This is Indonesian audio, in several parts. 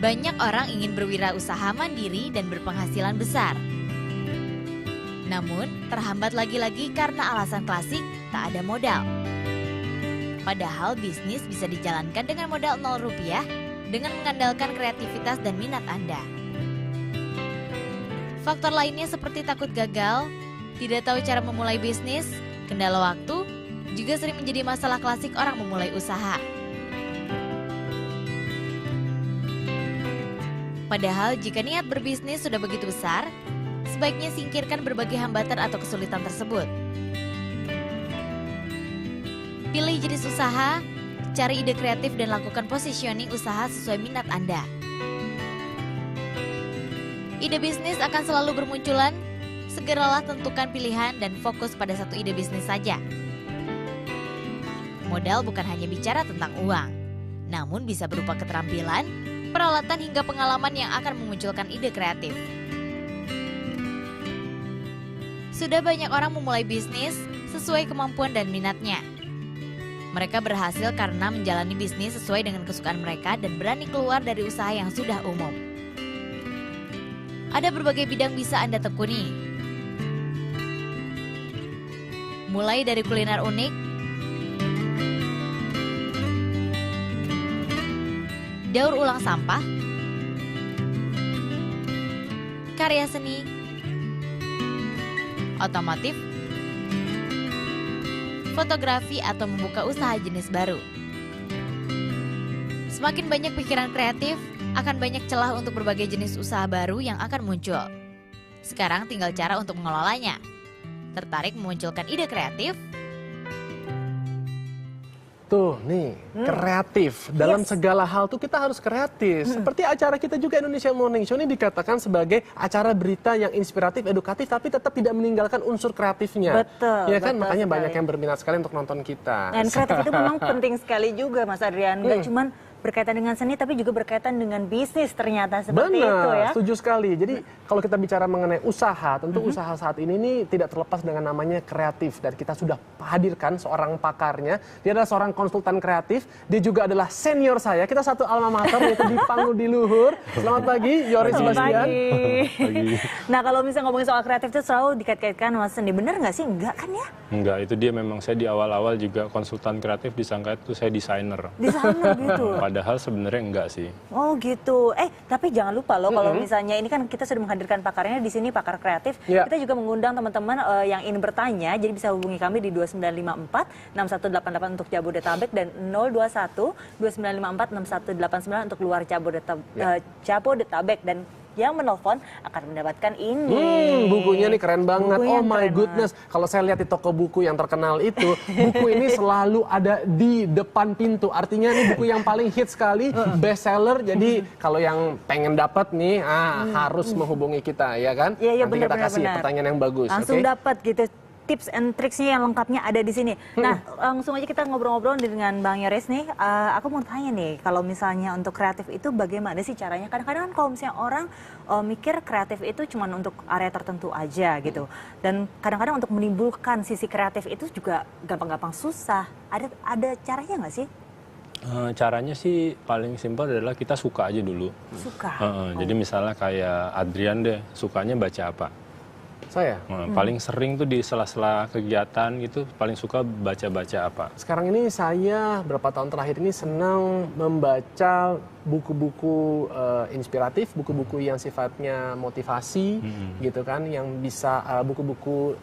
Banyak orang ingin berwirausaha mandiri dan berpenghasilan besar. Namun, terhambat lagi-lagi karena alasan klasik tak ada modal. Padahal bisnis bisa dijalankan dengan modal 0 rupiah dengan mengandalkan kreativitas dan minat Anda. Faktor lainnya seperti takut gagal, tidak tahu cara memulai bisnis, kendala waktu, juga sering menjadi masalah klasik orang memulai usaha. Padahal jika niat berbisnis sudah begitu besar, sebaiknya singkirkan berbagai hambatan atau kesulitan tersebut. Pilih jenis usaha, cari ide kreatif dan lakukan positioning usaha sesuai minat Anda. Ide bisnis akan selalu bermunculan, segeralah tentukan pilihan dan fokus pada satu ide bisnis saja. Modal bukan hanya bicara tentang uang, namun bisa berupa keterampilan, peralatan hingga pengalaman yang akan memunculkan ide kreatif. Sudah banyak orang memulai bisnis sesuai kemampuan dan minatnya. Mereka berhasil karena menjalani bisnis sesuai dengan kesukaan mereka dan berani keluar dari usaha yang sudah umum. Ada berbagai bidang bisa Anda tekuni. Mulai dari kuliner unik, daur ulang sampah, karya seni, otomotif, fotografi atau membuka usaha jenis baru. Semakin banyak pikiran kreatif, akan banyak celah untuk berbagai jenis usaha baru yang akan muncul. Sekarang tinggal cara untuk mengelolanya. Tertarik memunculkan ide kreatif? Tuh nih, kreatif. Dalam segala hal tuh kita harus kreatif. Seperti acara kita juga Indonesia Morning Show ini dikatakan sebagai acara berita yang inspiratif, edukatif, tapi tetap tidak meninggalkan unsur kreatifnya. Betul. Ya kan, betul makanya sekali. banyak yang berminat sekali untuk nonton kita. Dan kreatif itu memang penting sekali juga Mas Adrian. Gak cuman berkaitan dengan seni tapi juga berkaitan dengan bisnis ternyata seperti itu ya. Setuju sekali. Jadi kalau kita bicara mengenai usaha, tentu usaha saat ini nih tidak terlepas dengan namanya kreatif. Dan kita sudah hadirkan seorang pakarnya. Dia adalah seorang konsultan kreatif. Dia juga adalah senior saya. Kita satu alma mater yaitu di Panggul di Luhur. Selamat pagi, Yoris Sebastian. Pagi. Nah kalau misalnya ngomongin soal kreatif itu selalu dikait-kaitkan sama seni. Bener nggak sih? Enggak kan ya? Enggak, itu dia memang saya di awal-awal juga konsultan kreatif disangka itu saya desainer. Desainer gitu. Padahal sebenarnya enggak sih. Oh gitu. Tapi jangan lupa loh kalau misalnya ini kan kita sudah menghadirkan pakarnya di sini pakar kreatif. Ya. Kita juga mengundang teman-teman yang ingin bertanya. Jadi bisa hubungi kami di 2954 6188 untuk Jabodetabek dan 021 2954 6189 untuk luar Jabodetabek dan yang menelpon akan mendapatkan ini. Bukunya nih keren banget. Bukunya Oh my keren goodness. Kalau saya lihat di toko buku yang terkenal itu, buku ini selalu ada di depan pintu. Artinya ini buku yang paling hit sekali, best seller. Jadi kalau yang pengen dapat nih, harus menghubungi kita, ya kan? Iya, Nanti kita kasih pertanyaan yang bagus. Langsung oke? dapat gitu. Tips and tricksnya yang lengkapnya ada di sini. Nah, langsung aja kita ngobrol-ngobrol dengan Bang Yoris nih. Aku mau tanya nih, kalau misalnya untuk kreatif itu bagaimana sih caranya? Kadang-kadang kan kalau misalnya orang mikir kreatif itu cuma untuk area tertentu aja gitu. Dan kadang-kadang untuk menimbulkan sisi kreatif itu juga gampang-gampang susah. Ada caranya nggak sih? Caranya sih paling simpel adalah kita suka aja dulu. Suka. Jadi misalnya kayak Adrian deh, sukanya baca apa? Saya? Paling sering tuh di sela-sela kegiatan gitu, paling suka baca-baca apa? Sekarang ini saya berapa tahun terakhir ini senang membaca buku-buku inspiratif, buku-buku yang sifatnya motivasi gitu kan, yang bisa buku-buku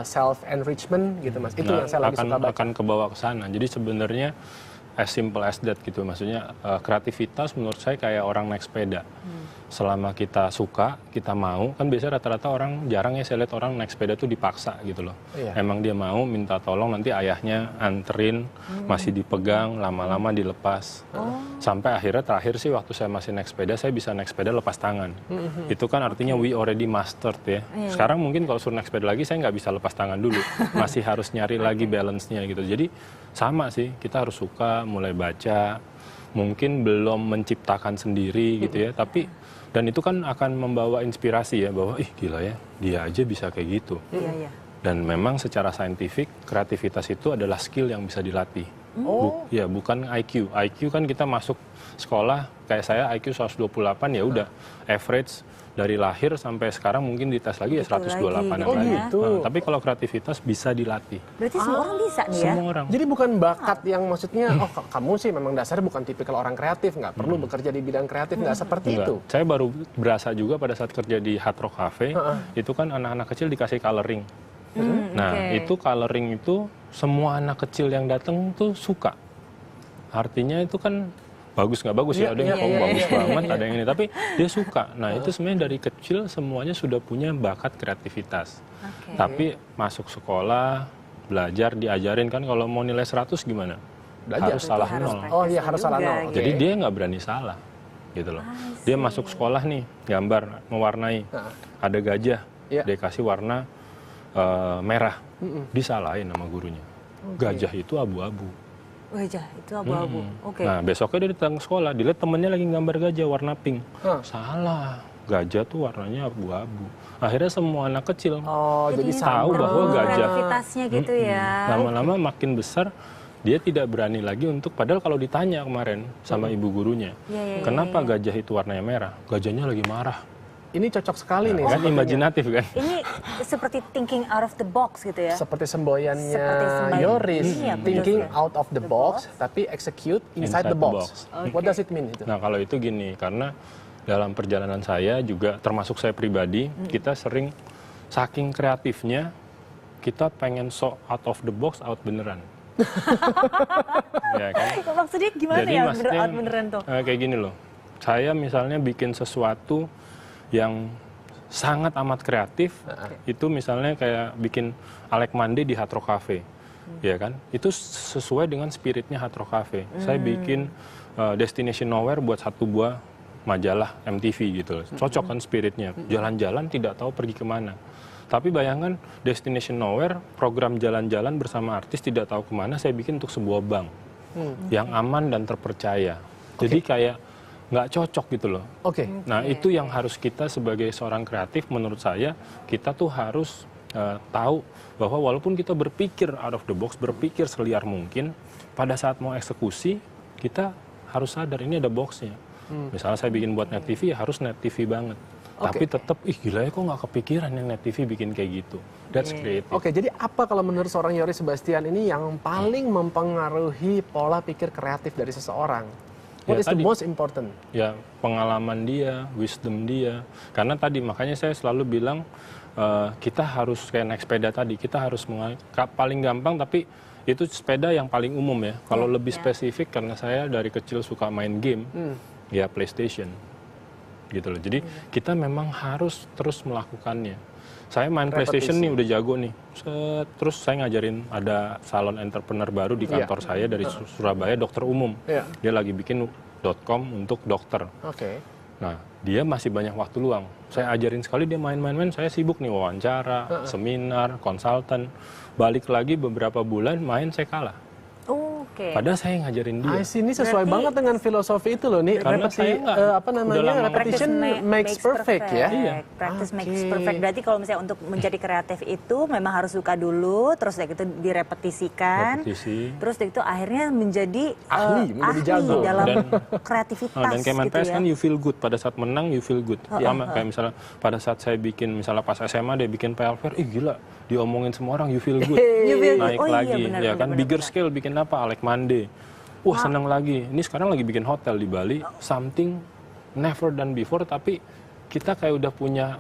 self enrichment gitu Mas. Itu yang saya lagi suka baca. Akan kebawa ke sana. Jadi sebenarnya as simple as that gitu. Maksudnya kreativitas menurut saya kayak orang naik sepeda. Selama kita suka, kita mau, kan biasanya rata-rata orang, jarang ya saya lihat orang naik sepeda tuh dipaksa gitu loh. Iya. Emang dia mau minta tolong, nanti ayahnya anterin, masih dipegang, lama-lama dilepas. Sampai akhirnya terakhir sih waktu saya masih naik sepeda, saya bisa naik sepeda lepas tangan. Itu kan artinya we already mastered ya. Sekarang mungkin kalau suruh naik sepeda lagi, saya nggak bisa lepas tangan dulu. Masih harus nyari lagi balance-nya gitu. Jadi sama sih, kita harus suka, mulai baca, mungkin belum menciptakan sendiri gitu ya, tapi dan itu kan akan membawa inspirasi ya, bahwa gila ya, dia aja bisa kayak gitu. Iya. Dan memang secara saintifik, kreativitas itu adalah skill yang bisa dilatih. Ya bukan IQ. IQ kan kita masuk sekolah kayak saya IQ 128 ya udah average dari lahir sampai sekarang mungkin dites lagi ya Betul 128 lagi, lagi. gitu. Tapi kalau kreativitas bisa dilatih. Berarti semua orang bisa nih ya? Semua orang. Jadi bukan bakat yang maksudnya, oh kamu sih memang dasarnya bukan tipikal orang kreatif, nggak perlu bekerja di bidang kreatif, nggak seperti Enggak. itu. Saya baru berasa juga pada saat kerja di Hard Rock Cafe, itu kan anak-anak kecil dikasih coloring. Nah, oke. itu coloring itu semua anak kecil yang datang tuh suka. Artinya itu kan bagus nggak bagus ya, ada yang bagus banget, ada yang ini, tapi dia suka. Nah, itu sebenarnya dari kecil semuanya sudah punya bakat kreativitas. Oke. Tapi masuk sekolah, belajar, diajarin kan kalau mau nilai 100 gimana? Belajar. Harus salah Harus nol. praktek. Oh iya, harus salah juga, nol. gitu. Jadi dia nggak berani salah, gitu loh. Dia masuk sekolah nih, gambar, mewarnai, ada gajah, Iya. dia kasih warna merah, disalahin sama gurunya. Gajah itu abu-abu. Wajah itu abu-abu. Oke. Nah besoknya dia datang ke sekolah, dilihat temennya lagi gambar gajah warna pink. Salah, gajah tuh warnanya abu-abu. Akhirnya semua anak kecil Oh, jadi tahu bahwa gajah. Kreativitasnya gitu ya. Lama-lama makin besar, dia tidak berani lagi untuk, padahal kalau ditanya kemarin sama ibu gurunya, kenapa gajah itu warnanya merah? Gajahnya lagi marah. Ini cocok sekali nih. Kan sepertinya. imajinatif kan? Ini seperti thinking out of the box gitu ya. Seperti semboyannya Seperti semboyan. Yoris, Iya, betul thinking sekali. out of the box, tapi execute inside the box. What does it mean itu? Nah kalau itu gini, karena dalam perjalanan saya juga, termasuk saya pribadi, kita sering saking kreatifnya, kita pengen so out of the box, out beneran. Ya kan? Maksudnya gimana Jadi ya maksudnya, out beneran tuh? kayak gini loh, saya misalnya bikin sesuatu yang sangat amat kreatif, itu misalnya kayak bikin Alek Mande di Hard Rock Cafe, ya kan? Itu sesuai dengan spiritnya Hard Rock Cafe. Saya bikin Destination Nowhere buat satu buah majalah MTV gitu loh. Cocok kan spiritnya, jalan-jalan tidak tahu pergi kemana. Tapi bayangkan Destination Nowhere, program jalan-jalan bersama artis tidak tahu kemana, saya bikin untuk sebuah bank yang aman dan terpercaya. Jadi kayak nggak cocok gitu loh. Oke. Nah itu yang harus kita sebagai seorang kreatif, menurut saya kita tuh harus tahu bahwa walaupun kita berpikir out of the box, berpikir seliar mungkin, pada saat mau eksekusi kita harus sadar ini ada boxnya. Misalnya saya bikin buat Net TV, ya harus Net TV banget. Tapi tetap, ih gila ya kok nggak kepikiran yang Net TV bikin kayak gitu. That's creative. Oke, jadi apa kalau menurut seorang Yoris Sebastian ini yang paling mempengaruhi pola pikir kreatif dari seseorang? What is the most important? Ya pengalaman dia, wisdom dia. Karena tadi makanya saya selalu bilang kita harus kayak naik sepeda tadi, kita harus paling gampang tapi itu sepeda yang paling umum ya. Kalau lebih spesifik karena saya dari kecil suka main game, ya PlayStation gitu loh. Jadi kita memang harus terus melakukannya. Saya main PlayStation nih udah jago nih. Terus saya ngajarin, ada salon entrepreneur baru di kantor saya dari Surabaya, dokter umum. Dia lagi bikin .com untuk dokter. Oke. Nah, dia masih banyak waktu luang. Saya ajarin sekali, dia main-main, saya sibuk nih wawancara, seminar, konsultan. Balik lagi beberapa bulan main saya kalah. Oke. Padahal saya ngajarin dia. Ini sesuai banget dengan filosofi itu loh nih. Karena saya nggak, apa udah namanya? lama Repetition makes perfect ya. Iya. Practice makes Oke. perfect. Berarti kalau misalnya untuk menjadi kreatif itu memang harus suka dulu, terus dari itu direpetisikan. Repetisi. Terus dari itu akhirnya menjadi Ahli, menjadi jago. dalam Dan- kreativitas Dan kayak main gitu PS ya. kan you feel good, pada saat menang you feel good. Sama kayak misalnya pada saat saya bikin, misalnya pas SMA dia bikin PLFR, gila, diomongin semua orang you feel good. You feel good. Naik Oh iya, lagi, benar, ya benar, kan benar, bigger benar. scale bikin apa, Alek Mande. Wah seneng lagi, ini sekarang lagi bikin hotel di Bali, something never done before, tapi kita kayak udah punya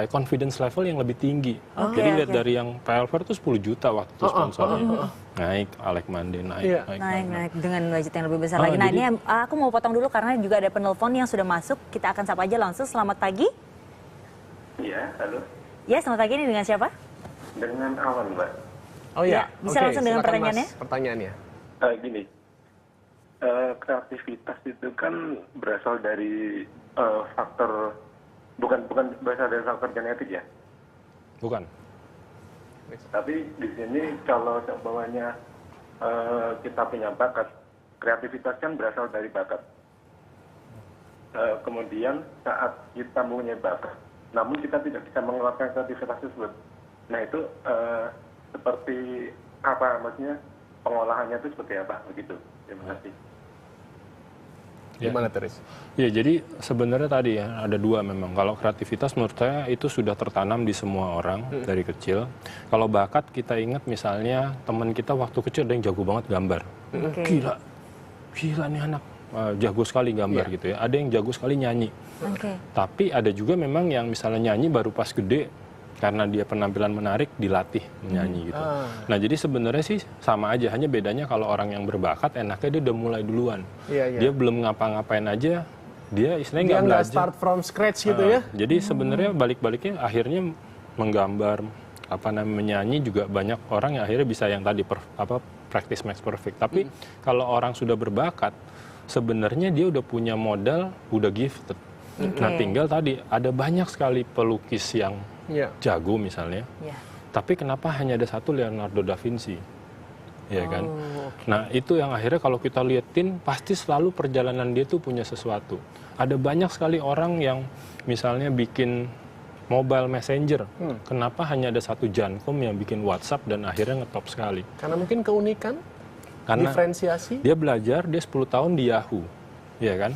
confidence level yang lebih tinggi. Jadi lihat dari yang PLFR tuh 10 juta waktu itu sponsornya. Naik, Alek Mande naik, Naik dengan budget yang lebih besar lagi. Nah jadi- ini aku mau potong dulu karena juga ada penelpon yang sudah masuk. Kita akan sapa aja langsung. Selamat pagi. Iya, halo. Ya, selamat pagi. Ini dengan siapa? Dengan Awan, Mbak. Oh Ya, iya. bisa Oke, langsung dengan silakan, pertanyaannya? Mas, pertanyaannya. Gini, kreativitas itu kan berasal dari faktor, bukan berasal dari faktor genetik ya. Bukan. Tapi di sini kalau seumpamanya kita punya bakat, kreativitas kan berasal dari bakat. Kemudian saat kita mempunyai bakat, namun kita tidak bisa mengeluarkan kreativitas tersebut. Nah itu seperti apa, maksudnya pengolahannya itu seperti apa begitu. Terima kasih. Ya. Gimana Teris? Ya, jadi sebenarnya tadi ya ada dua memang. Kalau kreativitas menurut saya itu sudah tertanam di semua orang dari kecil. Kalau bakat kita ingat misalnya teman kita waktu kecil ada yang jago banget gambar. Oke. Gila nih anak, jago sekali gambar gitu ya. Ada yang jago sekali nyanyi. Oke. Tapi ada juga memang yang misalnya nyanyi baru pas gede karena dia penampilan menarik dilatih menyanyi gitu. Nah jadi sebenarnya sih sama aja, hanya bedanya kalau orang yang berbakat enaknya dia udah mulai duluan. Dia belum ngapa-ngapain aja, dia istilahnya Dia nggak nggak belajar. start from scratch gitu ya? Jadi sebenarnya balik-baliknya akhirnya menggambar, menyanyi juga banyak orang yang akhirnya bisa yang tadi practice makes perfect. Tapi kalau orang sudah berbakat, sebenarnya dia udah punya modal, udah gifted. Nah tinggal tadi ada banyak sekali pelukis yang jago misalnya, tapi kenapa hanya ada satu Leonardo da Vinci, ya kan? Nah itu yang akhirnya kalau kita liatin pasti selalu perjalanan dia tuh punya sesuatu. Ada banyak sekali orang yang misalnya bikin mobile messenger, kenapa hanya ada satu Jankom yang bikin WhatsApp dan akhirnya ngetop sekali? Karena mungkin keunikan, Karena diferensiasi. dia belajar, dia 10 tahun di Yahoo, ya kan?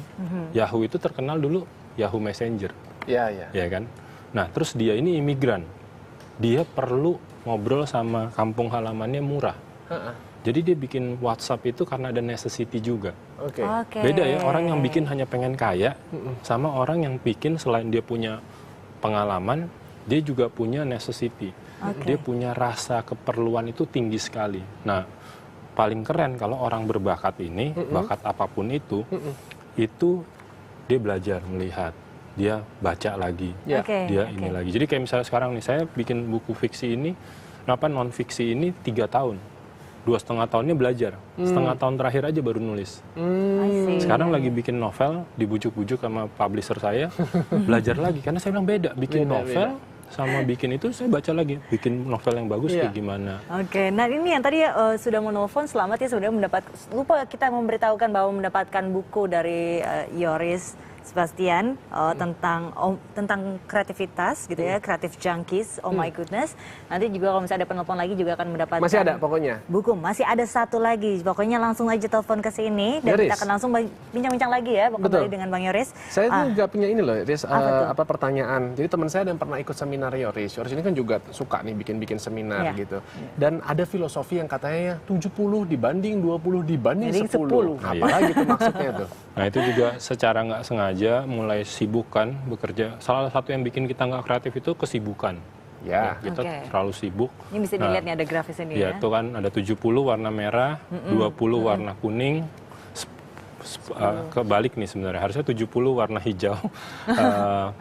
Yahoo itu terkenal dulu Yahoo Messenger, Ya. ya kan? Nah, terus dia ini imigran. Dia perlu ngobrol sama kampung halamannya murah. Jadi dia bikin WhatsApp itu karena ada necessity juga. Oke. Beda ya, orang yang bikin hanya pengen kaya, sama orang yang bikin selain dia punya pengalaman, dia juga punya necessity. Dia punya rasa keperluan itu tinggi sekali. Nah, paling keren kalau orang berbakat ini, bakat apapun itu dia belajar melihat. Dia baca lagi, dia ini lagi. Jadi kayak misalnya sekarang nih, saya bikin buku fiksi ini, non fiksi ini 3 tahun. 2,5 tahunnya belajar, setengah tahun terakhir aja baru nulis. Sekarang lagi bikin novel, dibujuk-bujuk sama publisher saya, belajar lagi. Karena saya bilang beda, bikin novel sama bikin itu saya baca lagi, bikin novel yang bagus kayak gimana. Oke, nah ini yang tadi sudah menelpon, selamat ya sudah lupa kita memberitahukan bahwa mendapatkan buku dari Yoris Sebastian tentang kreativitas gitu ya, Creative Junkies, oh my goodness. Nanti juga kalau misalnya ada penelpon lagi juga akan mendapatkan. Masih ada pokoknya? Buku, masih ada satu lagi. Pokoknya langsung aja telepon ke sini dan kita akan langsung bincang-bincang lagi ya kembali dengan Bang Yoris. Saya juga punya ini loh, Yoris, pertanyaan. Jadi teman saya yang pernah ikut seminar Yoris. Yoris ini kan juga suka nih bikin seminar gitu. Dan ada filosofi yang katanya 70 dibanding 20 dibanding 10. Apalagi itu maksudnya tuh? Nah itu juga secara nggak sengaja mulai sibuk kan bekerja. Salah satu yang bikin kita nggak kreatif itu kesibukan. Ya. Kita terlalu sibuk. Ini bisa dilihat nih ada grafis ini ya. Itu kan ada 70 warna merah, 20 warna kuning. Kebalik nih sebenarnya, harusnya 70 warna hijau,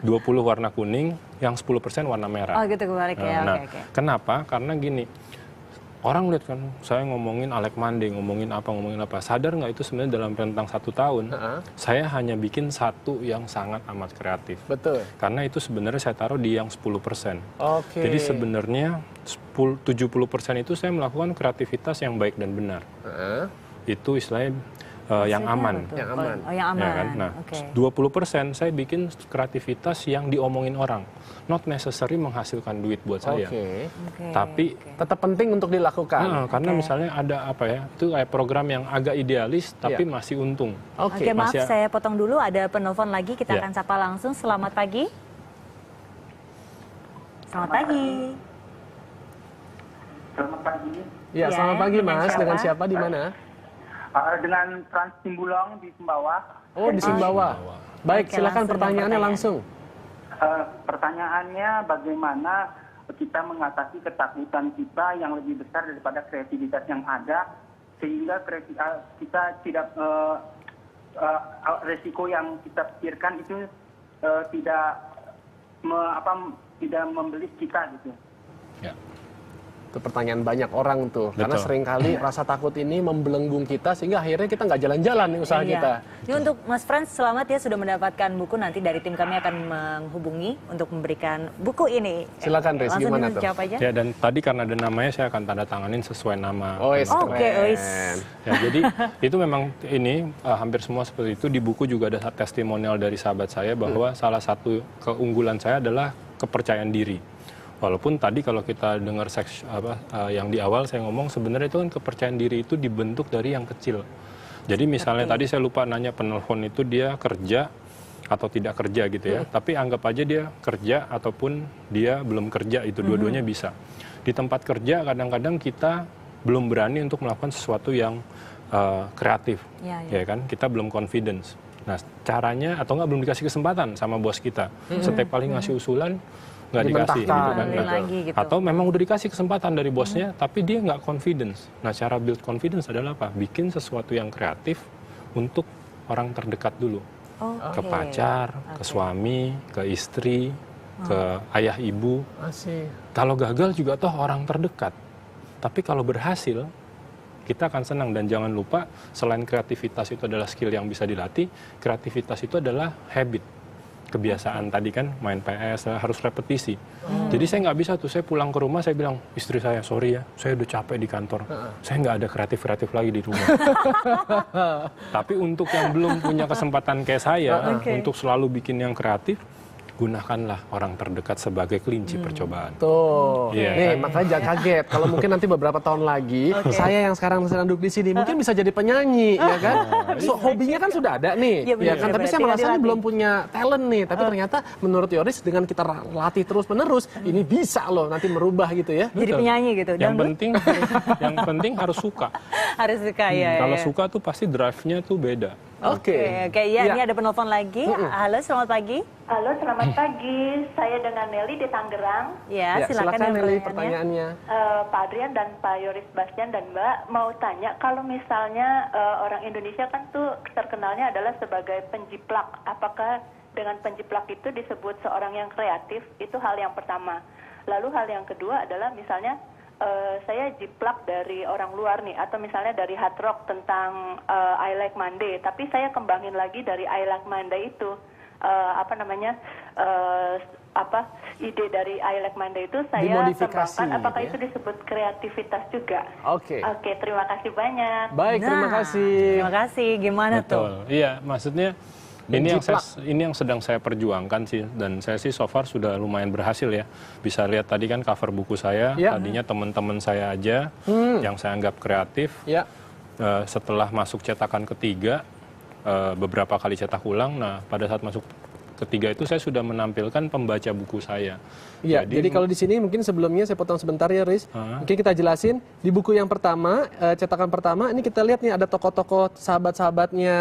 20 warna kuning, yang 10% warna merah. Oh gitu kebalik ya, Nah, oke. kenapa? Karena gini, orang lihat kan, saya ngomongin Alec Mande, ngomongin apa. Sadar nggak itu sebenarnya dalam rentang 1 tahun, saya hanya bikin satu yang sangat amat kreatif. Betul. Karena itu sebenarnya saya taruh di yang 10%. Oke. Jadi sebenarnya 70% itu saya melakukan kreativitas yang baik dan benar. Itu istilahnya yang aman. Yang aman. Oh, yang aman. Ya kan? Nah, 20% saya bikin kreativitas yang diomongin orang. Not necessary menghasilkan duit buat saya. Tapi tetap penting untuk dilakukan. karena misalnya ada itu kayak program yang agak idealis tapi masih untung. Oke, maaf saya potong dulu, ada penelpon lagi, kita akan sapa langsung. Selamat pagi. Selamat pagi. Selamat pagi. Ya, selamat pagi Mas. Dengan siapa di mana? Dengan Trans Timbulong di Sumbawa. Oh, di Sumbawa. Baik, silakan pertanyaannya langsung. Pertanyaannya bagaimana kita mengatasi ketakutan kita yang lebih besar daripada kreativitas yang ada, sehingga kita tidak resiko yang kita pikirkan itu tidak membelit kita gitu. Ya. Itu pertanyaan banyak orang tuh. Karena Betul. seringkali rasa takut ini membelenggung kita sehingga akhirnya kita nggak jalan-jalan nih usaha kita. Ini untuk Mas Frans, selamat ya sudah mendapatkan buku. Nanti dari tim kami akan menghubungi untuk memberikan buku ini. Silakan, Riz, Langsung gimana tuh? dijawab aja. Ya, dan tadi karena ada namanya saya akan tanda tanganin sesuai nama. Oke, Ya, jadi itu memang ini hampir semua seperti itu. Di buku juga ada testimonial dari sahabat saya bahwa salah satu keunggulan saya adalah kepercayaan diri. Walaupun tadi kalau kita dengar yang di awal saya ngomong sebenarnya itu kan kepercayaan diri itu dibentuk dari yang kecil. Jadi misalnya tadi saya lupa nanya penelpon itu dia kerja atau tidak kerja gitu ya. Tapi anggap aja dia kerja ataupun dia belum kerja, itu dua-duanya bisa. Di tempat kerja kadang-kadang kita belum berani untuk melakukan sesuatu yang kreatif, ya kan? Kita belum confidence. Nah, caranya atau nggak belum dikasih kesempatan sama bos kita. Setiap kali ngasih usulan nggak dikasih, gitu kan? Lagi, gitu. Atau memang udah dikasih kesempatan dari bosnya, tapi dia nggak confidence. Nah, cara build confidence adalah apa? Bikin sesuatu yang kreatif untuk orang terdekat dulu, ke pacar, ke suami, ke istri, ke ayah ibu. Kalau gagal juga toh orang terdekat. Tapi kalau berhasil, kita akan senang. Dan jangan lupa, selain kreativitas itu adalah skill yang bisa dilatih, kreativitas itu adalah habit. Kebiasaan tadi kan, main PS, harus repetisi. Jadi saya nggak bisa tuh, saya pulang ke rumah, saya bilang, istri saya, sorry ya, saya udah capek di kantor. Saya nggak ada kreatif-kreatif lagi di rumah. Tapi untuk yang belum punya kesempatan kayak saya, untuk selalu bikin yang kreatif, gunakanlah orang terdekat sebagai kelinci percobaan. Tuh, Iya, nih kan? makanya jangan kaget. Kalau mungkin nanti beberapa tahun lagi, saya yang sekarang sedang duduk di sini, mungkin bisa jadi penyanyi, ya kan? So, hobinya kan sudah ada nih, Iya, benar, ya kan? Tapi saya tinggal merasa ini dilatih. belum punya talent nih. Tapi ternyata menurut Yoris dengan kita latih terus-menerus, ini bisa loh nanti merubah gitu ya. Jadi penyanyi gitu. Yang Dangdut penting harus suka. harus suka ya. Kalau suka tuh pasti drive-nya tuh beda. Oke, ya, Iya. ini ada penelpon lagi. Halo, selamat pagi. Halo, selamat pagi. Saya dengan Nelly di Tangerang. Ya, Ya, silakan silakan yang Nelly pertanyaannya. pertanyaannya. Pak Adrian dan Pak Yoris Bastian dan Mbak mau tanya, kalau misalnya orang Indonesia kan tuh terkenalnya adalah sebagai penjiplak. Apakah dengan penjiplak itu disebut seorang yang kreatif? Itu hal yang pertama. Lalu hal yang kedua adalah misalnya saya jiplak dari orang luar nih, atau misalnya dari hard rock tentang I Like Monday, tapi saya kembangin lagi dari I Like Monday itu ide dari I Like Monday itu saya Dimodifikasi, kembangkan. Apakah gitu ya? itu disebut kreativitas juga? Oke. Oke, terima kasih banyak. Baik, terima Nah, kasih. Terima kasih. Gimana tuh? Betul. Iya, maksudnya ini yang sedang saya perjuangkan sih, dan saya sih so far sudah lumayan berhasil ya. Bisa lihat tadi kan cover buku saya, Ya. tadinya teman-teman saya aja yang saya anggap kreatif. Ya. Setelah masuk cetakan ketiga, beberapa kali cetak ulang. Nah, pada saat masuk ketiga itu saya sudah menampilkan pembaca buku saya. Iya, jadi kalau di sini mungkin sebelumnya saya potong sebentar ya, Riz. Mungkin kita jelasin di buku yang pertama, cetakan pertama, ini kita lihat nih ada tokoh-tokoh sahabat-sahabatnya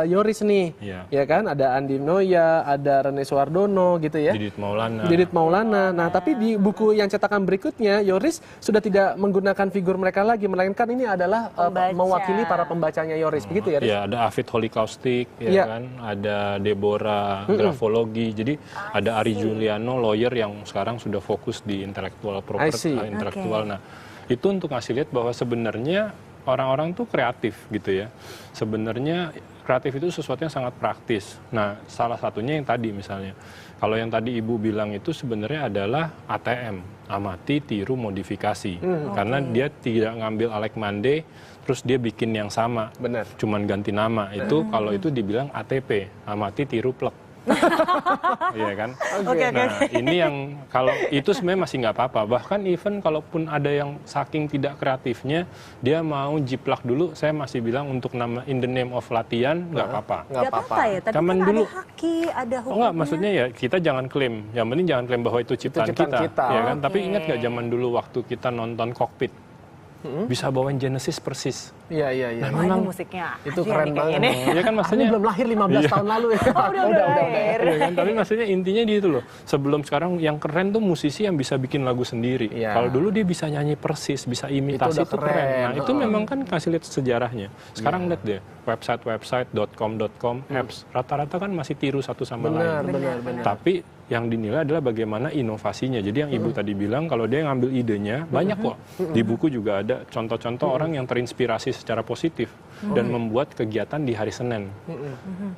Yoris nih, Iya. ya kan? Ada Andi Noya, ada Rene Suardono gitu ya. Didit Maulana. Didit Maulana. Nah, tapi di buku yang cetakan berikutnya, Yoris sudah tidak menggunakan figur mereka lagi, melainkan ini adalah Pembaca. mewakili para pembacanya Yoris, begitu ya, Riz? Ya, ada Afid Holikaustik, Iya. ya kan, ada Deborah grafologi. Jadi ada Ari Juliano, lawyer yang sekarang sudah fokus di intellectual I property, see. intelektual. Nah, itu untuk ngasih lihat bahwa sebenarnya orang-orang tuh kreatif gitu ya. Sebenarnya kreatif itu sesuatu yang sangat praktis. Nah, salah satunya yang tadi misalnya. Kalau yang tadi Ibu bilang itu sebenarnya adalah ATM, amati, tiru, modifikasi. Karena dia tidak ngambil Alec Mande, terus dia bikin yang sama. Benar. Cuman ganti nama. Itu kalau itu dibilang ATP, amati, tiru, plek. Iya kan? Oke. Nah, ini yang kalau itu sebenarnya masih nggak apa-apa. Bahkan even kalaupun ada yang saking tidak kreatifnya, dia mau jiplak dulu, saya masih bilang untuk nama in the name of latihan nggak apa-apa. Nggak Gak apa-apa ya, tapi Zaman kan dulu. ada haki, ada Oh hukumnya. enggak, maksudnya ya kita jangan klaim. Yang penting jangan klaim bahwa itu ciptaan, ciptaan kita. Ya kan? Oke. Tapi ingat nggak zaman dulu waktu kita nonton Cockpit, bisa bawain Genesis persis. Iya, iya, iya. Wah, ini musiknya Itu Adrian keren nih banget. kayaknya nih. Iya kan Ini maksudnya. belum lahir 15 tahun lalu ya. udah. Iya kan, tapi maksudnya intinya di itu loh. Sebelum sekarang yang keren tuh musisi yang bisa bikin lagu sendiri. Iya. Kalau dulu dia bisa nyanyi persis, bisa imitasi udah itu keren. keren. Nah, itu memang kan kasih lihat sejarahnya. Sekarang lihat deh, website .com, apps rata-rata kan masih tiru satu sama Benar, lain. benar. Tapi yang dinilai adalah bagaimana inovasinya. Jadi yang Ibu tadi bilang kalau dia ngambil idenya, banyak kok. Di buku juga ada contoh-contoh orang yang terinspirasi secara positif dan membuat kegiatan di hari Senin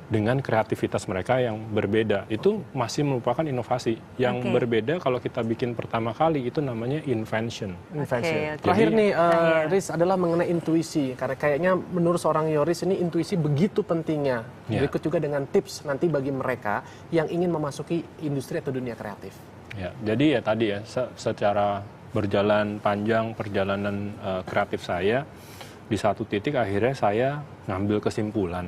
dengan kreativitas mereka yang berbeda. Itu masih merupakan inovasi. Yang Oke. berbeda kalau kita bikin pertama kali itu namanya invention. Invention. Oke. Terakhir Jadi- nih, Riz, adalah mengenai intuisi. Karena kayaknya menurut seorang Yoris ini intuisi begitu pentingnya. Ya. Berikut juga dengan tips nanti bagi mereka yang ingin memasuki industri atau dunia kreatif. Ya, jadi ya tadi ya, secara berjalan panjang perjalanan kreatif saya, di satu titik akhirnya saya ngambil kesimpulan,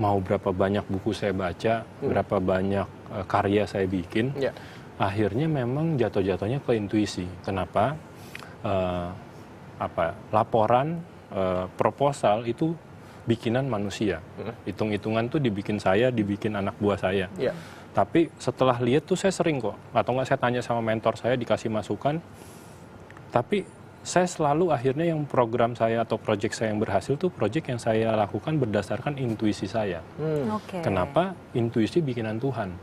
mau berapa banyak buku saya baca, berapa banyak karya saya bikin, akhirnya memang jatuh-jatuhnya ke intuisi. Kenapa? Laporan, proposal itu bikinan manusia. Hitung-hitungan tuh dibikin saya, dibikin anak buah saya. Tapi setelah lihat tuh saya sering kok, atau nggak saya tanya sama mentor saya, dikasih masukan. Tapi saya selalu akhirnya yang program saya atau proyek saya yang berhasil tuh proyek yang saya lakukan berdasarkan intuisi saya. Kenapa? Intuisi bikinan Tuhan,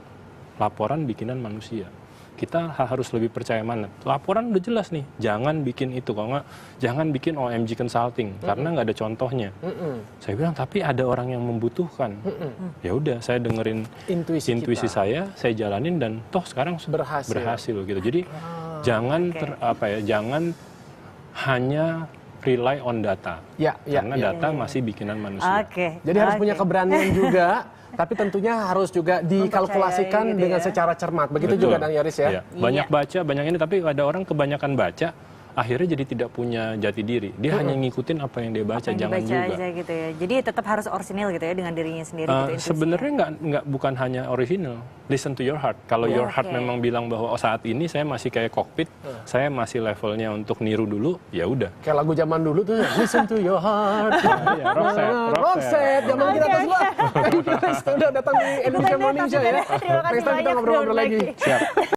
laporan bikinan manusia. Kita harus lebih percaya mana. Laporan udah jelas nih, jangan bikin itu, kalau nggak jangan bikin OMG Consulting karena nggak ada contohnya. Saya bilang tapi ada orang yang membutuhkan. Ya udah, saya dengerin intuisi saya jalanin dan toh sekarang berhasil gitu. Jadi jangan jangan hanya rely on data. Karena data masih bikinan manusia. Jadi harus punya keberanian juga. Tapi tentunya harus juga dikalkulasikan gitu dengan secara cermat. Begitu juga Dan Yoris ya. Banyak baca, banyak ini, tapi ada orang kebanyakan baca, akhirnya jadi tidak punya jati diri. Dia hanya ngikutin apa yang dia baca, jangan juga. Aja gitu ya. Jadi tetap harus orisinil gitu ya dengan dirinya sendiri. Gitu, sebenarnya nggak bukan hanya original. Listen to your heart. Kalau your heart memang bilang bahwa saat ini saya masih kayak kokpit, saya masih levelnya untuk niru dulu, ya udah. Kayak lagu zaman dulu tuh, listen to your heart. Roxette, zaman kita tuh semua. Udah datang di Indonesia Morning Show ya. Next time kita ngobrol-ngobrol lagi. Siap.